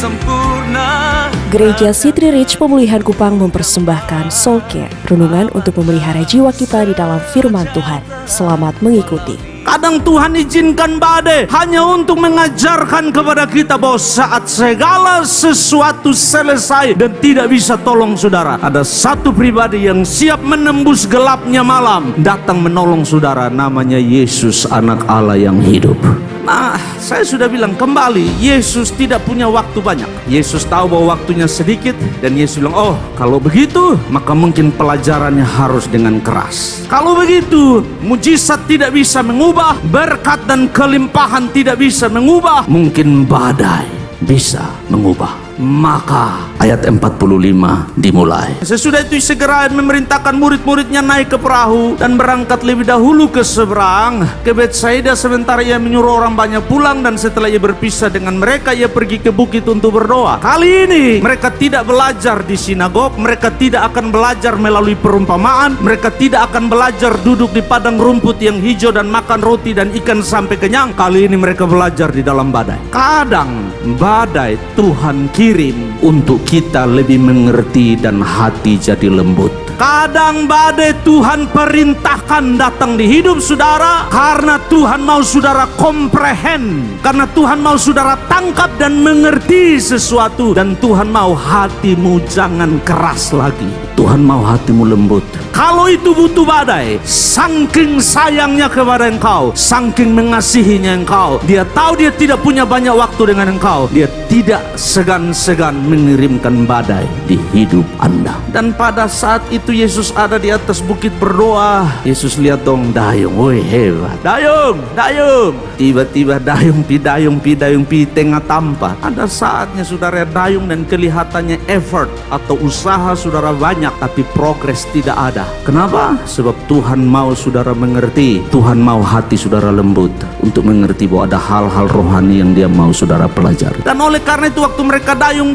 sempurna. Gereja City Reach Pemulihan Kupang mempersembahkan Soul Care, renungan untuk memelihara jiwa kita di dalam firman Tuhan. Selamat mengikuti. Kadang Tuhan izinkan badai hanya untuk mengajarkan kepada kita bahwa saat segala sesuatu selesai dan tidak bisa tolong saudara, ada satu pribadi yang siap menembus gelapnya malam, datang menolong saudara, namanya Yesus, anak Allah yang hidup. Nah, saya sudah bilang kembali, Yesus tidak punya waktu banyak. Yesus tahu bahwa waktunya sedikit, dan Yesus bilang, oh kalau begitu maka mungkin pelajarannya harus dengan keras. Kalau begitu, mujizat tidak bisa mengubah, berkat dan kelimpahan tidak bisa mengubah, mungkin badai bisa mengubah. Maka ayat 45 dimulai. Sesudah itu segera memerintahkan murid-muridnya naik ke perahu dan berangkat lebih dahulu ke seberang, ke Betsaida, sementara ia menyuruh orang banyak pulang. Dan setelah ia berpisah dengan mereka, ia pergi ke bukit untuk berdoa. Kali ini mereka tidak belajar di sinagog, mereka tidak akan belajar melalui perumpamaan, mereka tidak akan belajar duduk di padang rumput yang hijau dan makan roti dan ikan sampai kenyang. Kali ini mereka belajar di dalam badai. Kadang badai Tuhan kirim untuk kita lebih mengerti dan hati jadi lembut. Kadang badai Tuhan perintahkan datang di hidup saudara karena Tuhan mau saudara komprehen, karena Tuhan mau saudara tangkap dan mengerti sesuatu, dan Tuhan mau hatimu jangan keras lagi. Tuhan mau hatimu lembut. Kalau itu butuh badai, saking sayangnya kepada engkau, saking mengasihinya engkau, dia tahu dia tidak punya banyak waktu dengan engkau, dia tidak segan-segan mengirimkan badai di hidup Anda. Dan pada saat itu Yesus ada di atas bukit berdoa. Yesus lihat dong dayung, woi hebat, dayung. Tiba-tiba dayung pi tengah tampak. Ada saatnya saudara dayung dan kelihatannya effort atau usaha saudara banyak, tapi progres tidak ada. Kenapa? Sebab Tuhan mau saudara mengerti, Tuhan mau hati saudara lembut untuk mengerti bahwa ada hal-hal rohani yang dia mau saudara pelajari. Dan oleh karena itu waktu mereka dayung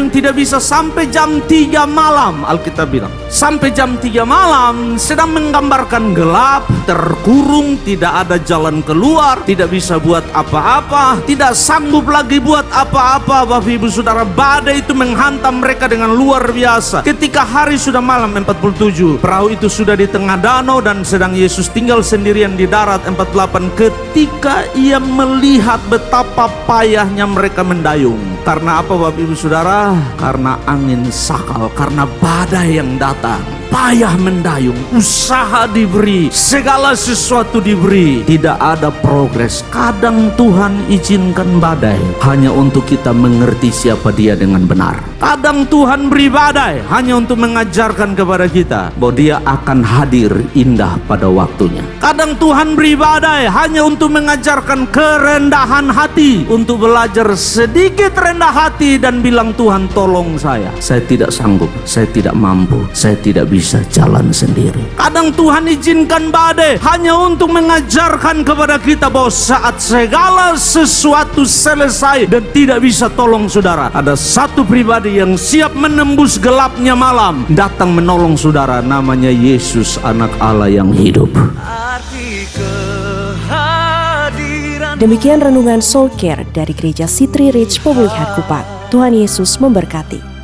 tidak bisa sampai jam 3 malam. Alkitab bilang sampai jam 3 malam sedang menggambarkan gelap, terkurung, tidak ada jalan keluar, tidak bisa buat apa-apa, tidak sanggup lagi buat apa-apa. Bapak ibu saudara, badai itu menghantam mereka dengan luar biasa. Ketika hari sudah malam 47, perahu itu sudah di tengah danau dan sedang Yesus tinggal sendirian di darat. 48, ketika ia melihat betapa payahnya mereka mendayung. Karena apa Bapak ibu saudara? Karena angin sakal, karena badai yang datang. Payah mendayung, usaha diberi, segala sesuatu diberi, tidak ada progres. Kadang Tuhan izinkan badai hanya untuk kita mengerti siapa dia dengan benar. Kadang Tuhan beri badai hanya untuk mengajarkan kepada kita bahwa dia akan hadir indah pada waktunya. Kadang Tuhan beri badai hanya untuk mengajarkan kerendahan hati, untuk belajar sedikit rendah hati dan bilang, Tuhan tolong saya tidak sanggup, saya tidak mampu, saya tidak bisa jalan sendiri. Kadang Tuhan izinkan badai hanya untuk mengajarkan kepada kita bahwa saat segala sesuatu selesai dan tidak bisa tolong saudara, ada satu pribadi yang siap menembus gelapnya malam, datang menolong saudara, namanya Yesus, anak Allah yang hidup. Demikian renungan Soul Care dari Gereja City Reach Pemulihan Kupang. Tuhan Yesus memberkati.